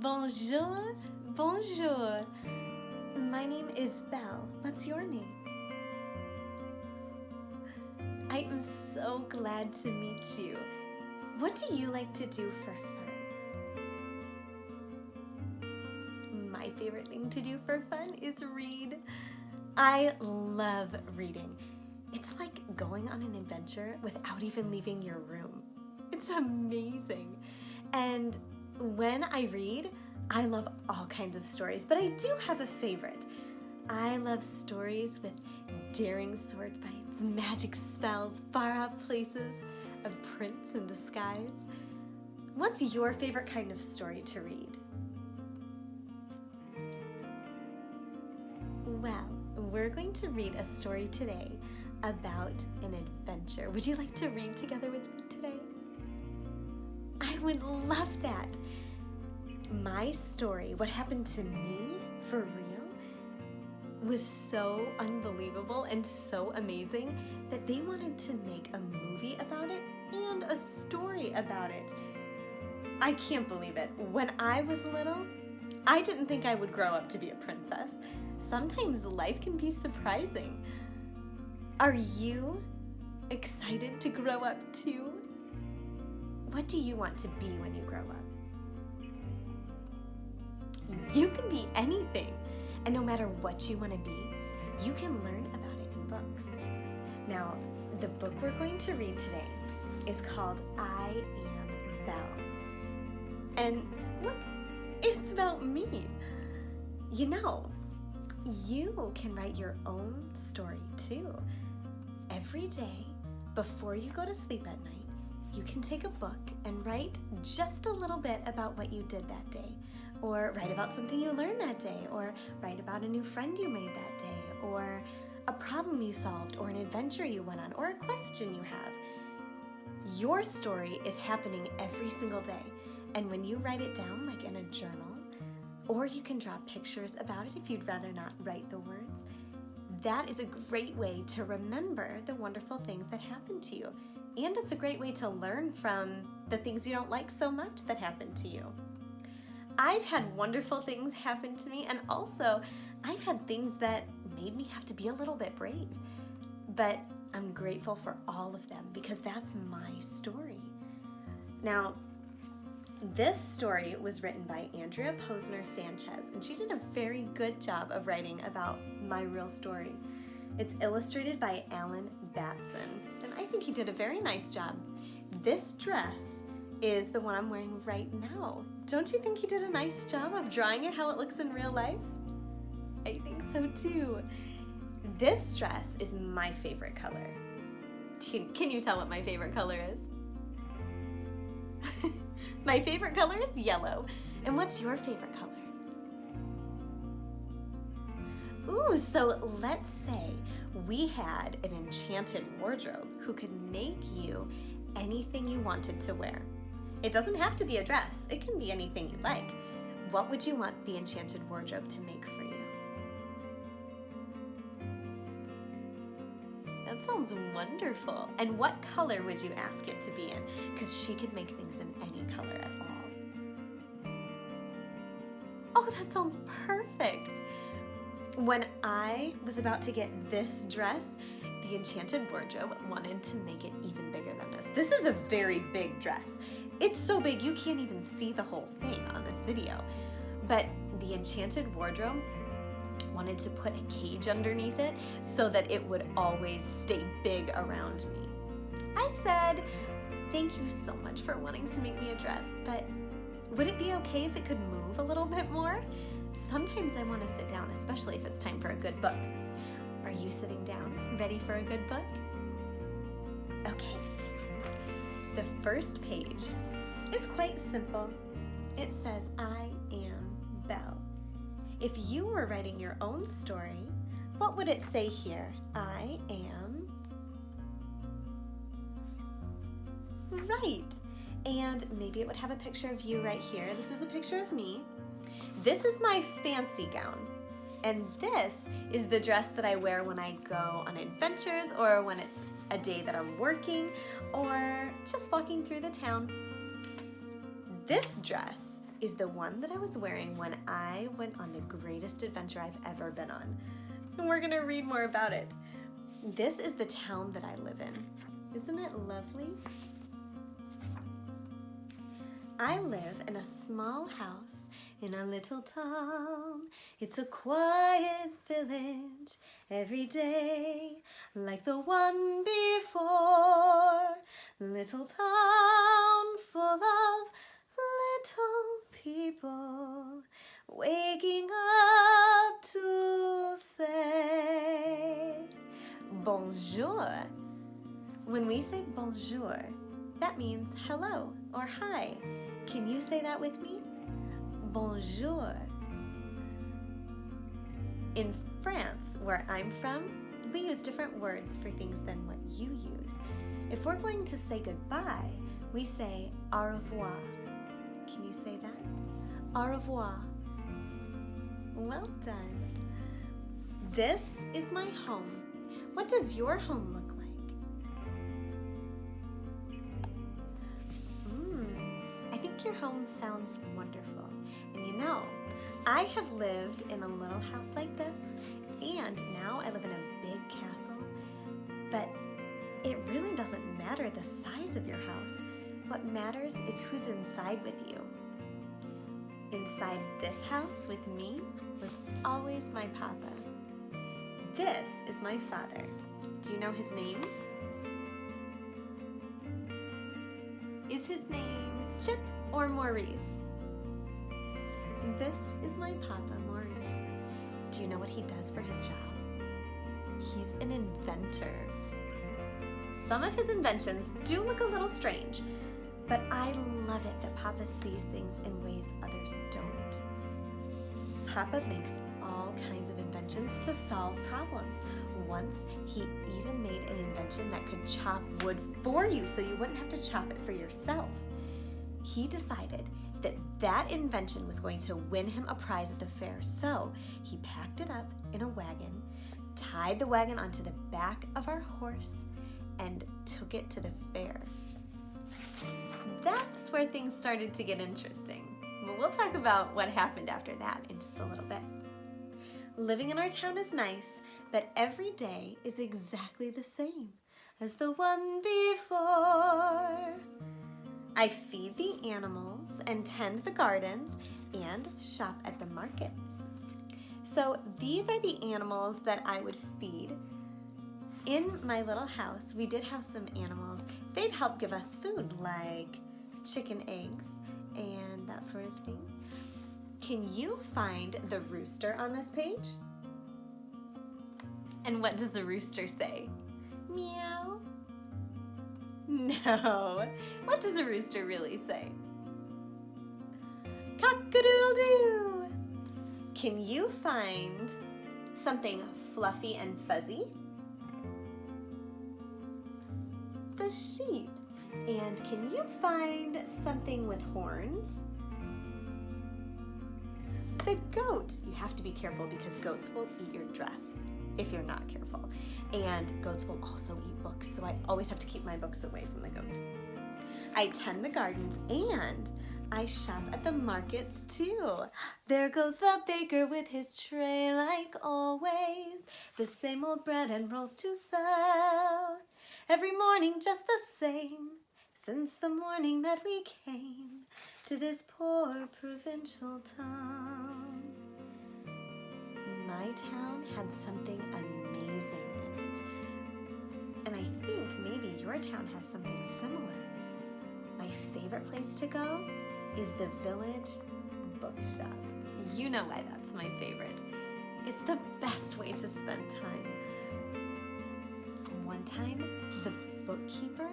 Bonjour, bonjour. My name is Belle. What's your name? I am so glad to meet you. What do you like to do for fun? My favorite thing to do for fun is read. I love reading. It's like going on an adventure without even leaving your room. It's amazing. And when I read, I love all kinds of stories, but I do have a favorite. I love stories with daring sword fights, magic spells, far-off places, a prince in the skies. What's your favorite kind of story to read? Well, we're going to read a story today about an adventure. Would you like to read together with me today? I would love that. My story, what happened to me for real, was so unbelievable and so amazing that they wanted to make a movie about it and a story about it. I can't believe it. When I was little, I didn't think I would grow up to be a princess. Sometimes life can be surprising. Are you excited to grow up too? What do you want to be when you grow up? You can be anything, and no matter what you want to be, you can learn about it in books. Now, the book we're going to read today is called I Am Belle. And look, it's about me. You know, you can write your own story too. Every day, before you go to sleep at night, you can take a book and write just a little bit about what you did that day, or write about something you learned that day, or write about a new friend you made that day, or a problem you solved, or an adventure you went on, or a question you have. Your story is happening every single day, and when you write it down, like in a journal, or you can draw pictures about it if you'd rather not write the words, that is a great way to remember the wonderful things that happened to you. And it's a great way to learn from the things you don't like so much that happened to you. I've had wonderful things happen to me, and also I've had things that made me have to be a little bit brave. But I'm grateful for all of them because that's my story. Now, this story was written by Andrea Posner Sanchez, and she did a very good job of writing about my real story. It's illustrated by Alan Batson, and I think he did a very nice job. This dress is the one I'm wearing right now. Don't you think he did a nice job of drawing it how it looks in real life? I think so too. This dress is my favorite color. Can you tell what my favorite color is? My favorite color is yellow. And what's your favorite color? Ooh, so let's say we had an enchanted wardrobe who could make you anything you wanted to wear. It doesn't have to be a dress. It can be anything you like. What would you want the enchanted wardrobe to make for you? That sounds wonderful. And what color would you ask it to be in? Because she could make things in any color at all. Oh, that sounds perfect. When I was about to get this dress, the Enchanted Wardrobe wanted to make it even bigger than this. This is a very big dress. It's so big you can't even see the whole thing on this video. But the Enchanted Wardrobe wanted to put a cage underneath it so that it would always stay big around me. I said, thank you so much for wanting to make me a dress, but would it be okay if it could move a little bit more? Sometimes I want to sit down, especially if it's time for a good book. Are you sitting down, ready for a good book? Okay. The first page is quite simple. It says, I am Belle. If you were writing your own story, what would it say here? I am right. And maybe it would have a picture of you right here. This is a picture of me. This is my fancy gown. And this is the dress that I wear when I go on adventures or when it's a day that I'm working or just walking through the town. This dress is the one that I was wearing when I went on the greatest adventure I've ever been on. And we're gonna read more about it. This is the town that I live in. Isn't it lovely? I live in a small house in a little town. It's a quiet village every day, like the one before. Little town full of little people waking up to say bonjour. When we say bonjour, that means hello or hi. Can you say that with me? Bonjour. In France, where I'm from, we use different words for things than what you use. If we're going to say goodbye, we say au revoir. Can you say that? Au revoir. Well done. This is my home. What does your home look like? I think your home sounds wonderful. And you know, I have lived in a little house like this, and now I live in a big castle. But it really doesn't matter the size of your house. What matters is who's inside with you. Inside this house with me was always my papa. This is my father. Do you know his name? Is his name Chip or Maurice? This is my papa, Maurice. Do you know what he does for his job? He's an inventor. Some of his inventions do look a little strange, but I love it that Papa sees things in ways others don't. Papa makes all kinds of inventions to solve problems. Once, he even made an invention that could chop wood for you so you wouldn't have to chop it for yourself. He decided that that invention was going to win him a prize at the fair, so he packed it up in a wagon, tied the wagon onto the back of our horse, and took it to the fair. That's where things started to get interesting. But we'll talk about what happened after that in just a little bit. Living in our town is nice, but every day is exactly the same as the one before. I feed the animals and tend the gardens and shop at the markets. So these are the animals that I would feed. In my little house, we did have some animals. They'd help give us food, like chicken eggs and that sort of thing. Can you find the rooster on this page? And what does a rooster say? Meow. No. What does a rooster really say? Cock-a-doodle-doo. Can you find something fluffy and fuzzy? The sheep. And can you find something with horns? The goat. You have to be careful because goats will eat your dress if you're not careful. And goats will also eat books, so I always have to keep my books away from the goat. I tend the gardens and I shop at the markets too. There goes the baker with his tray like always. The same old bread and rolls to sell. Every morning just the same, since the morning that we came to this poor provincial town. My town had something amazing in it. And I think maybe your town has something similar. My favorite place to go is the Village Bookshop. You know why that's my favorite. It's the best way to spend time. One time, the bookkeeper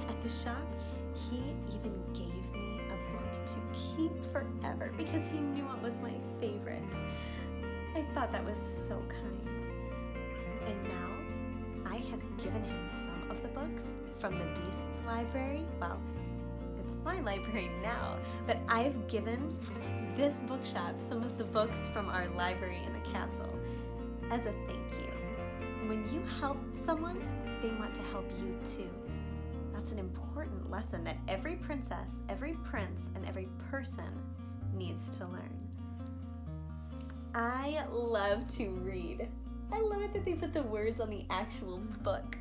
at the shop, he even gave me a book to keep forever because he knew it was my favorite. I thought that was so kind. And now, I have given him some of the books from the Beast's library. Well, it's my library now, but I've given this bookshop some of the books from our library in the castle as a thank you. When you help someone, they want to help you too. That's an important lesson that every princess, every prince, and every person needs to learn. I love to read. I love it that they put the words on the actual book.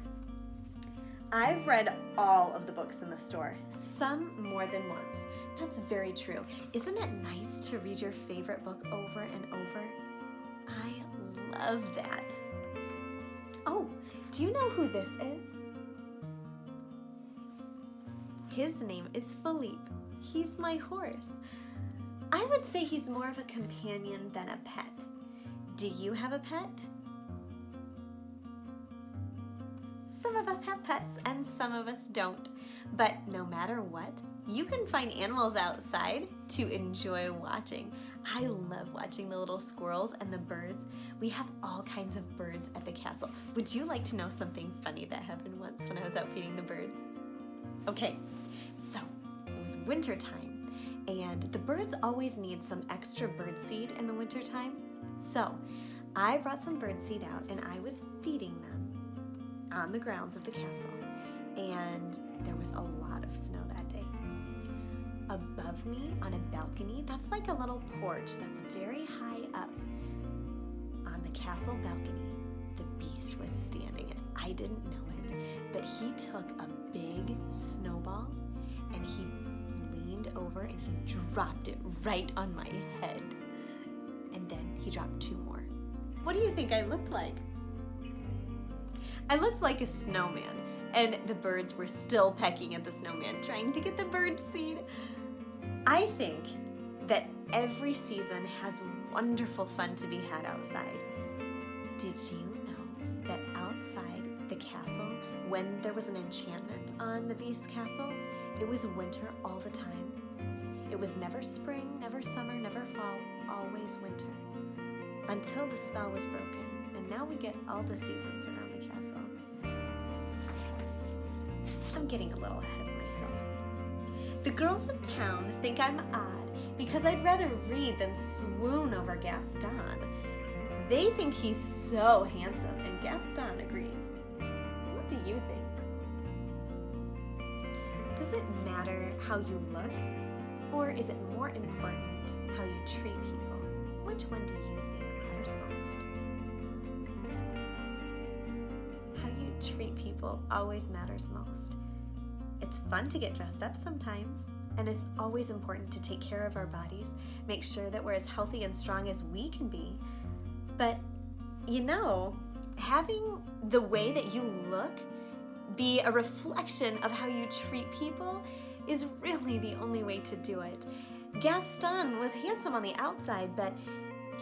I've read all of the books in the store, some more than once. That's very true. Isn't it nice to read your favorite book over and over? I love that. Oh, do you know who this is? His name is Philippe. He's my horse. I would say he's more of a companion than a pet. Do you have a pet? Some of us have pets and some of us don't. But no matter what, you can find animals outside to enjoy watching. I love watching the little squirrels and the birds. We have all kinds of birds at the castle. Would you like to know something funny that happened once when I was out feeding the birds? Okay, so it was winter time. And the birds always need some extra bird seed in the wintertime. So I brought some bird seed out and I was feeding them on the grounds of the castle. And there was a lot of snow that day. Above me on a balcony, that's like a little porch that's very high up. On the castle balcony, the Beast was standing and I didn't know it, but he took a big snowball and he leaned over and he dropped it right on my head. And then he dropped 2 more. What do you think I looked like? I looked like a snowman, and the birds were still pecking at the snowman, trying to get the bird seed. I think that every season has wonderful fun to be had outside. Did you know that outside the castle, when there was an enchantment on the Beast's castle, it was winter all the time? It was never spring, never summer, never fall, always winter. Until the spell was broken, and now we get all the seasons around the castle. I'm getting a little ahead of myself. The girls in town think I'm odd because I'd rather read than swoon over Gaston. They think he's so handsome, and Gaston agrees. What do you think? Does it matter how you look, or is it more important how you treat people? Which one do you think matters most? How you treat people always matters most. It's fun to get dressed up sometimes, and it's always important to take care of our bodies, make sure that we're as healthy and strong as we can be. But, you know, having the way that you look be a reflection of how you treat people is really the only way to do it. Gaston was handsome on the outside, but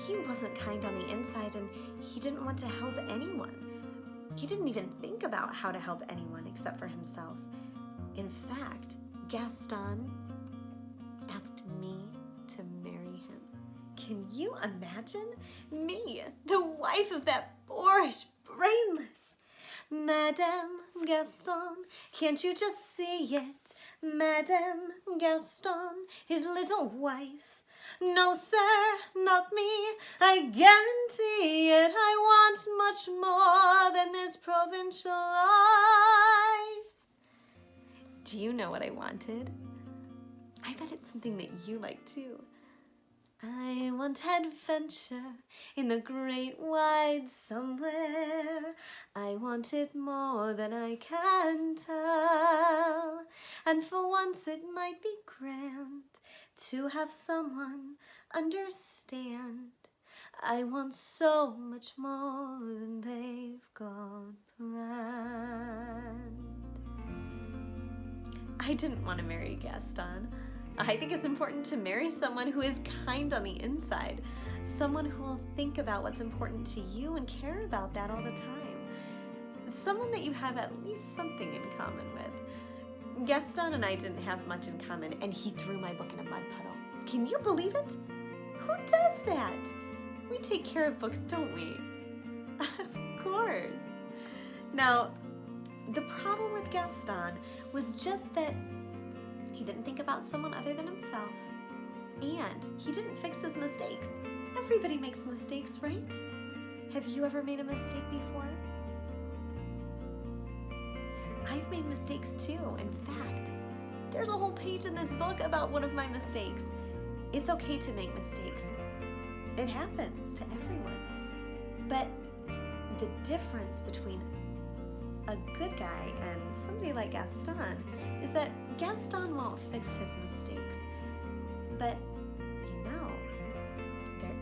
he wasn't kind on the inside, and he didn't want to help anyone. He didn't even think about how to help anyone except for himself. In fact, Gaston asked me to marry him. Can you imagine? Me, the wife of that boorish, brainless. Madame Gaston, can't you just see it? Madame Gaston, his little wife. No, sir, not me, I guarantee it. I want much more than this provincial life. Do you know what I wanted? I bet it's something that you like too. I want adventure in the great wide somewhere. I want it more than I can tell. And for once it might be grand to have someone understand. I want so much more than they've got planned. I didn't want to marry Gaston. I think it's important to marry someone who is kind on the inside, someone who will think about what's important to you and care about that all the time, someone that you have at least something in common with. Gaston and I didn't have much in common, and he threw my book in a mud puddle. Can you believe it? Who does that? We take care of books, don't we? Of course. Now, the problem with Gaston was just that he didn't think about someone other than himself, and he didn't fix his mistakes. Everybody makes mistakes, right? Have you ever made a mistake before? I've made mistakes too. In fact, there's a whole page in this book about one of my mistakes. It's okay to make mistakes. It happens to everyone. But the difference between a good guy and somebody like Gaston is that Gaston won't fix his mistakes. But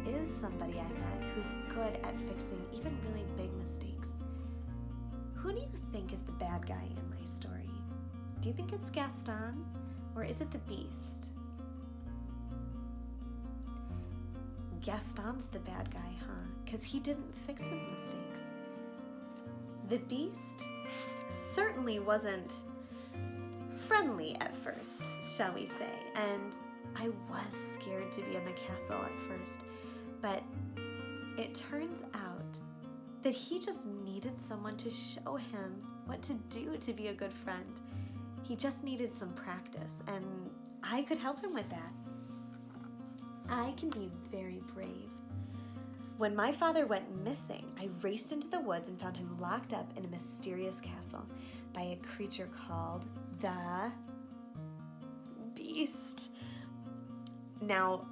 there is somebody I met who's good at fixing even really big mistakes. Who do you think is the bad guy in my story? Do you think it's Gaston or is it the Beast? Gaston's the bad guy, huh? Because he didn't fix his mistakes. The Beast certainly wasn't friendly at first, shall we say, and I was scared to be in the castle at first, but it turns out that he just needed someone to show him what to do to be a good friend. He just needed some practice, and I could help him with that. I can be very brave. When my father went missing, I raced into the woods and found him locked up in a mysterious castle by a creature called the Beast. Now,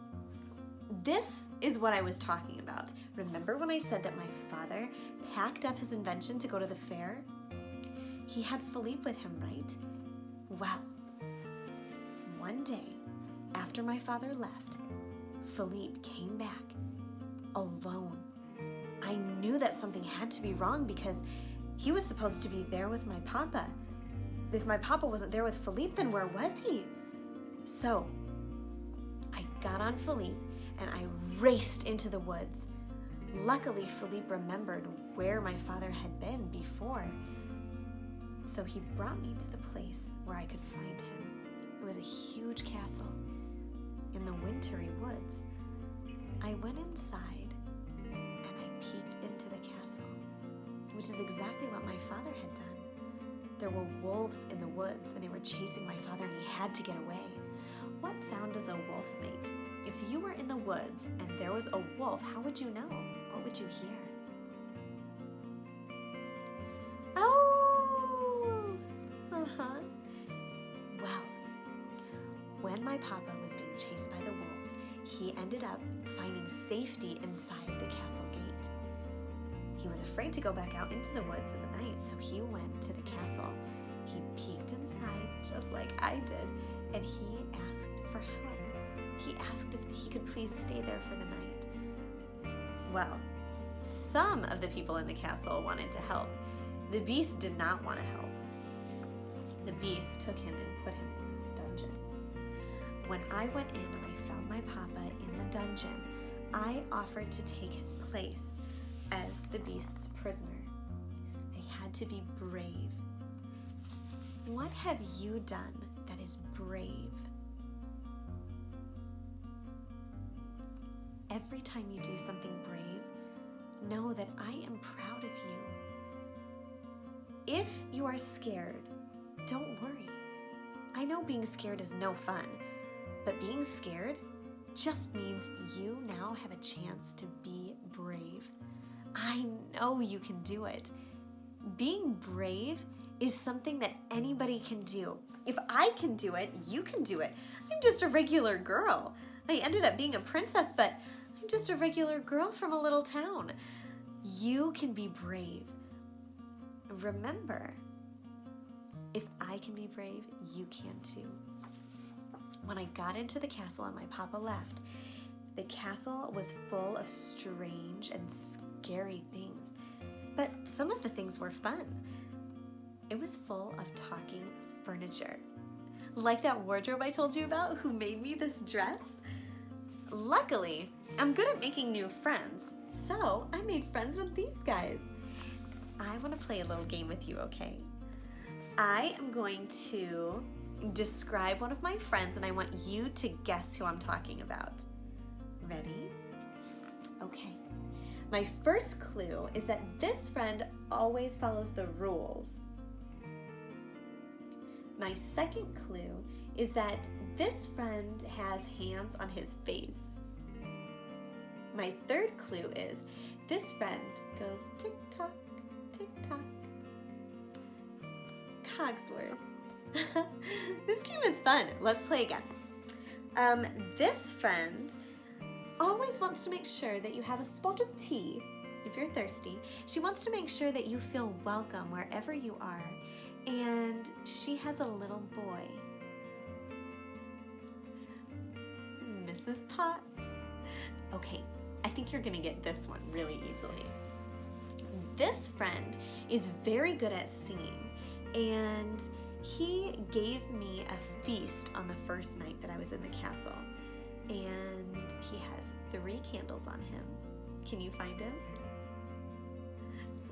this is what I was talking about. Remember when I said that my father packed up his invention to go to the fair? He had Philippe with him, right? Well, one day, after my father left, Philippe came back alone. I knew that something had to be wrong because he was supposed to be there with my papa. If my papa wasn't there with Philippe, then where was he? So, I got on Philippe and I raced into the woods. Luckily, Philippe remembered where my father had been before. So he brought me to the place where I could find him. It was a huge castle in the wintry woods. I went inside and I peeked into the castle, which is exactly what my father had done. There were wolves in the woods and they were chasing my father and he had to get away. What sound does a wolf make? If you were in the woods and there was a wolf, how would you know? What would you hear? Oh! Uh-huh. Well, when my papa was being chased by the wolves, he ended up finding safety inside the castle gate. He was afraid to go back out into the woods in the night, so he went to the castle. He peeked inside just like I did, and he asked for help. He asked if he could please stay there for the night. Well, some of the people in the castle wanted to help. The Beast did not want to help. The Beast took him and put him in this dungeon. When I went in and I found my papa in the dungeon, I offered to take his place as the Beast's prisoner. I had to be brave. What have you done that is brave? Every time you do something brave, know that I am proud of you. If you are scared, don't worry. I know being scared is no fun, but being scared just means you now have a chance to be brave. I know you can do it. Being brave is something that anybody can do. If I can do it, you can do it. I'm just a regular girl. I ended up being a princess, but I'm just a regular girl from a little town. You can be brave. Remember, if I can be brave, you can too. When I got into the castle and my papa left, the castle was full of strange and scary things, but some of the things were fun. It was full of talking furniture. Like that wardrobe I told you about who made me this dress. Luckily, I'm good at making new friends, so I made friends with these guys. I want to play a little game with you, okay? I am going to describe one of my friends and I want you to guess who I'm talking about. Ready? Okay. My first clue is that this friend always follows the rules. My second clue is that this friend has hands on his face. My third clue is this friend goes tick-tock, tick-tock. Cogsworth. This game is fun. Let's play again. This friend always wants to make sure that you have a spot of tea if you're thirsty. She wants to make sure that you feel welcome wherever you are. And she has a little boy. Mrs. Potts. Okay, I think you're gonna get this one really easily. This friend is very good at singing, and he gave me a feast on the first night that I was in the castle. And he has 3 candles on him. Can you find him?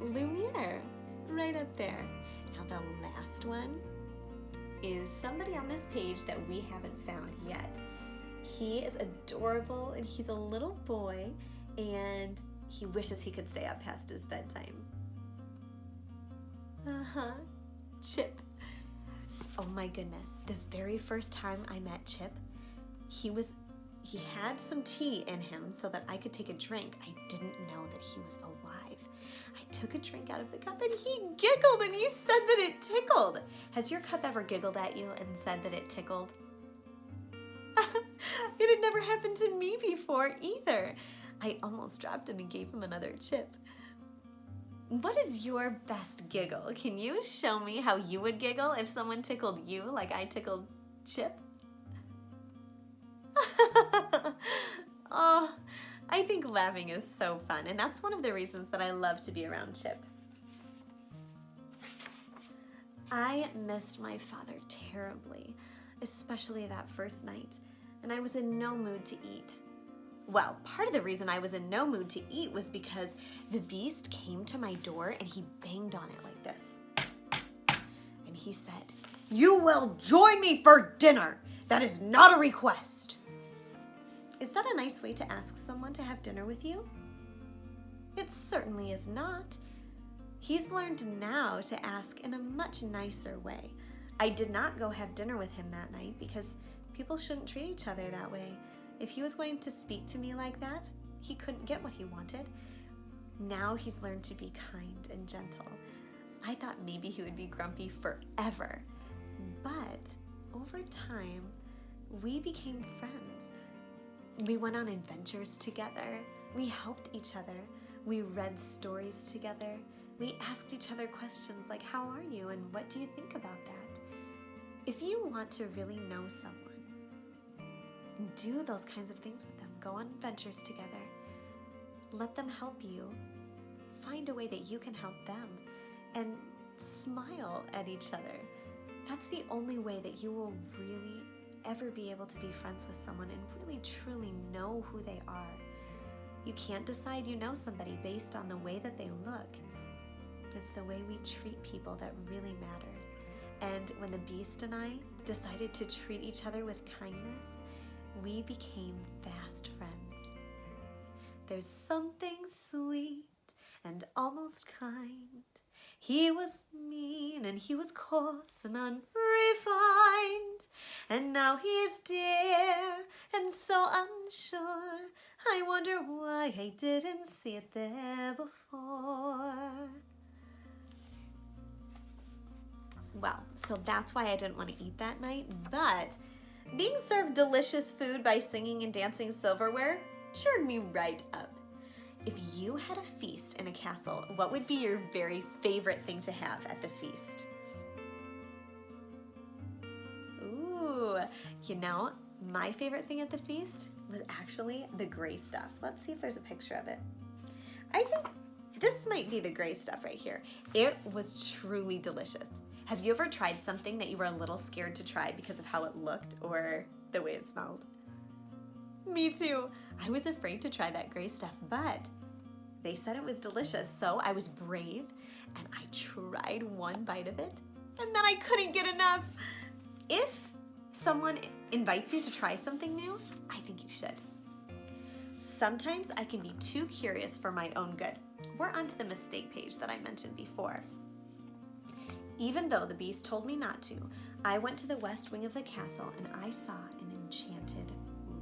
Lumiere, right up there. Now the last one is somebody on this page that we haven't found yet. He is adorable, and he's a little boy, and he wishes he could stay up past his bedtime. Chip. Oh my goodness, the very first time I met Chip, he had some tea in him so that I could take a drink. I didn't know that he was alive. I took a drink out of the cup and he giggled and he said that it tickled. Has your cup ever giggled at you and said that it tickled? It had never happened to me before either. I almost dropped him and gave him another chip. What is your best giggle? Can you show me how you would giggle if someone tickled you like I tickled Chip? Oh, I think laughing is so fun, and that's one of the reasons that I love to be around Chip. I missed my father terribly, especially that first night, and I was in no mood to eat. Well, part of the reason I was in no mood to eat was because the beast came to my door and he banged on it like this. And he said, "You will join me for dinner. That is not a request." Is that a nice way to ask someone to have dinner with you? It certainly is not. He's learned now to ask in a much nicer way. I did not go have dinner with him that night because people shouldn't treat each other that way. If he was going to speak to me like that, he couldn't get what he wanted. Now he's learned to be kind and gentle. I thought maybe he would be grumpy forever. But over time, we became friends. We went on adventures together. We helped each other. We read stories together. We asked each other questions like, "How are you?" and "What do you think about that?" If you want to really know someone, do those kinds of things with them. Go on adventures together. Let them help you. Find a way that you can help them. And smile at each other. That's the only way that you will really ever be able to be friends with someone and really truly know who they are. You can't decide you know somebody based on the way that they look. It's the way we treat people that really matters. And when the beast and I decided to treat each other with kindness, we became fast friends. There's something sweet and almost kind. He was mean and he was coarse and unrefined. And now he's dear and so unsure. I wonder why I didn't see it there before. Well, so that's why I didn't want to eat that night, but being served delicious food by singing and dancing silverware cheered me right up. If you had a feast in a castle, what would be your very favorite thing to have at the feast? Ooh, you know, my favorite thing at the feast was actually the gray stuff. Let's see if there's a picture of it. I think this might be the gray stuff right here. It was truly delicious. Have you ever tried something that you were a little scared to try because of how it looked or the way it smelled? Me too. I was afraid to try that gray stuff, but they said it was delicious, so I was brave and I tried one bite of it, and then I couldn't get enough. If someone invites you to try something new, I think you should. Sometimes I can be too curious for my own good. We're onto the mistake page that I mentioned before. Even though the beast told me not to, I went to the west wing of the castle and I saw an enchanted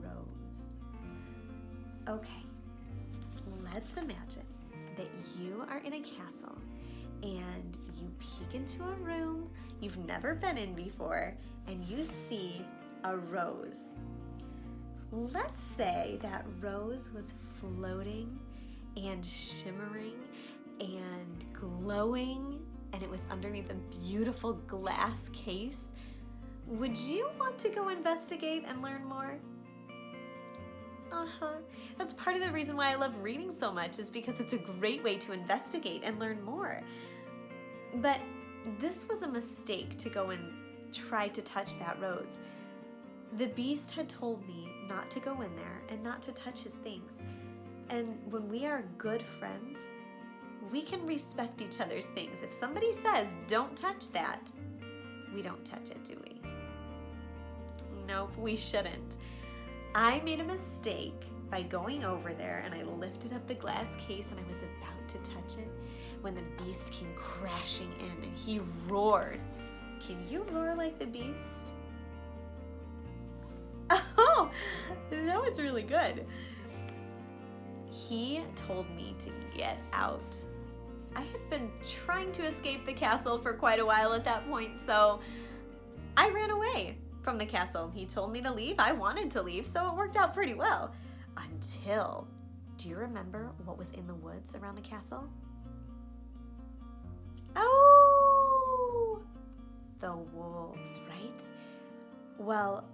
rose. Okay, let's imagine that you are in a castle and you peek into a room you've never been in before and you see a rose. let's say that Rose was floating and shimmering and glowing, and it was underneath a beautiful glass case. Would you want to go investigate and learn more? That's part of the reason why I love reading so much, is because it's a great way to investigate and learn more. But this was a mistake to go and try to touch that rose. The beast had told me not to go in there and not to touch his things. And when we are good friends, we can respect each other's things. If somebody says, don't touch that, we don't touch it, do we? Nope, we shouldn't. I made a mistake by going over there, and I lifted up the glass case and I was about to touch it when the beast came crashing in and he roared. Can you roar like the beast? Oh, that was really good. He told me to get out. I had been trying to escape the castle for quite a while at that point, so I ran away from the castle. He told me to leave. I wanted to leave, so it worked out pretty well. Until, do you remember what was in the woods around the castle? Oh, the wolves, right? Well,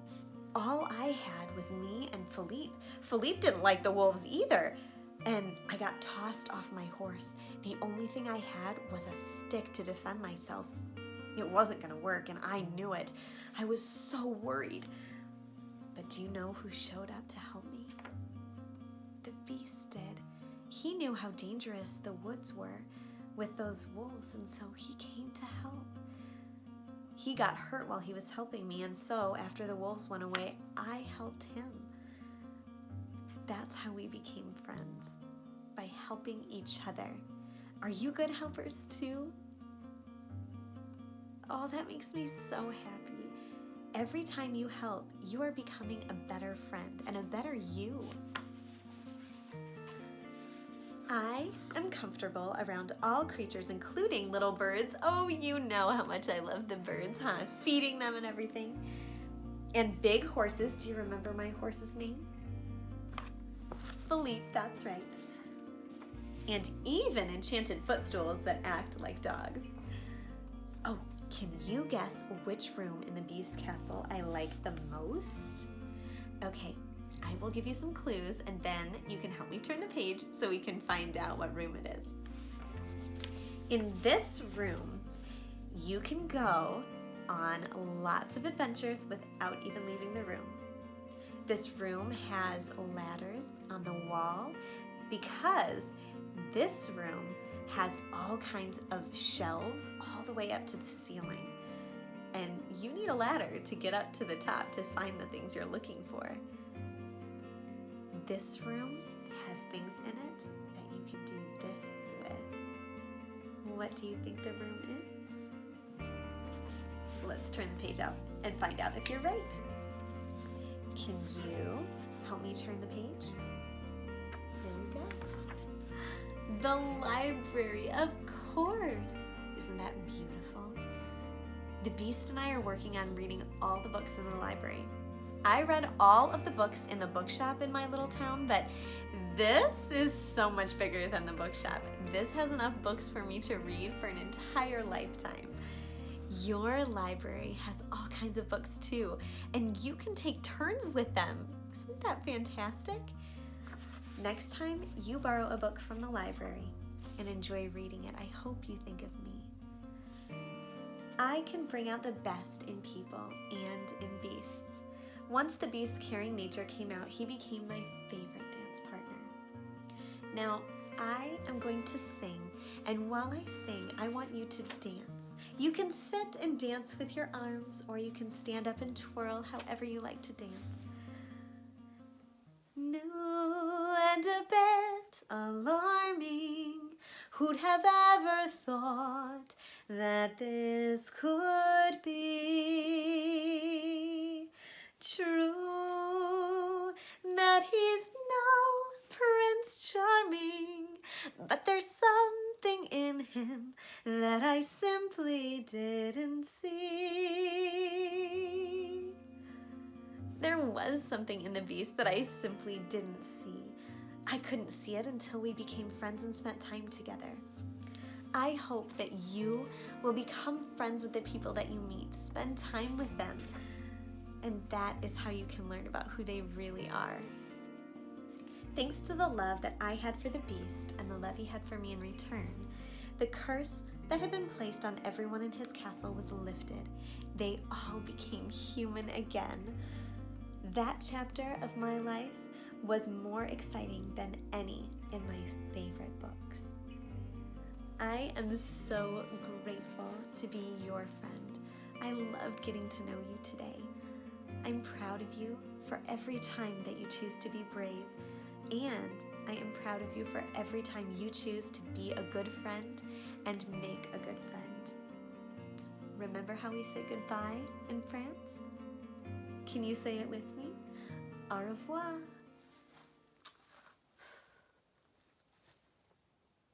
all I had was me and Philippe. Philippe didn't like the wolves either, and I got tossed off my horse. The only thing I had was a stick to defend myself. It wasn't going to work, and I knew it. I was so worried. But do you know who showed up to help me? The beast did. He knew how dangerous the woods were with those wolves, and so he came to help. He got hurt while he was helping me, and so after the wolves went away, I helped him. That's how we became friends, by helping each other. Are you good helpers too? Oh, that makes me so happy. Every time you help, you are becoming a better friend and a better you. I am comfortable around all creatures, including little birds. Oh, you know how much I love the birds, huh? Feeding them and everything. And big horses. Do you remember my horse's name? Philippe, that's right. And even enchanted footstools that act like dogs. Oh, can you guess which room in the Beast Castle I like the most? Okay, I will give you some clues, and then you can help me turn the page so we can find out what room it is. In this room, you can go on lots of adventures without even leaving the room. This room has ladders on the wall because this room has all kinds of shelves all the way up to the ceiling. And you need a ladder to get up to the top to find the things you're looking for. This room has things in it that you can do this with. What do you think the room is? Let's turn the page out and find out if you're right. Can you help me turn the page? There we go. The library, of course. Isn't that beautiful? The Beast and I are working on reading all the books in the library. I read all of the books in the bookshop in my little town, but this is so much bigger than the bookshop. This has enough books for me to read for an entire lifetime. Your library has all kinds of books too, and you can take turns with them. Isn't that fantastic? Next time you borrow a book from the library and enjoy reading it, I hope you think of me. I can bring out the best in people and in beasts. Once the Beast Caring Nature came out, he became my favorite dance partner. Now, I am going to sing, and while I sing, I want you to dance. You can sit and dance with your arms, or you can stand up and twirl, however you like to dance. New and a bit alarming, who'd have ever thought that this could be true, that he's no Prince Charming, but there's something in him that I simply didn't see. There There was something in the beast that I simply didn't see. I couldn't see it until we became friends and spent time together. I hope that you will become friends with the people that you meet, spend time with them, and that is how you can learn about who they really are. Thanks to the love that I had for the beast and the love he had for me in return, the curse that had been placed on everyone in his castle was lifted. They all became human again. That chapter of my life was more exciting than any in my favorite books. I am so grateful to be your friend. I loved getting to know you today. I'm proud of you for every time that you choose to be brave, and I am proud of you for every time you choose to be a good friend and make a good friend. Remember how we say goodbye in France? Can you say it with me? Au revoir.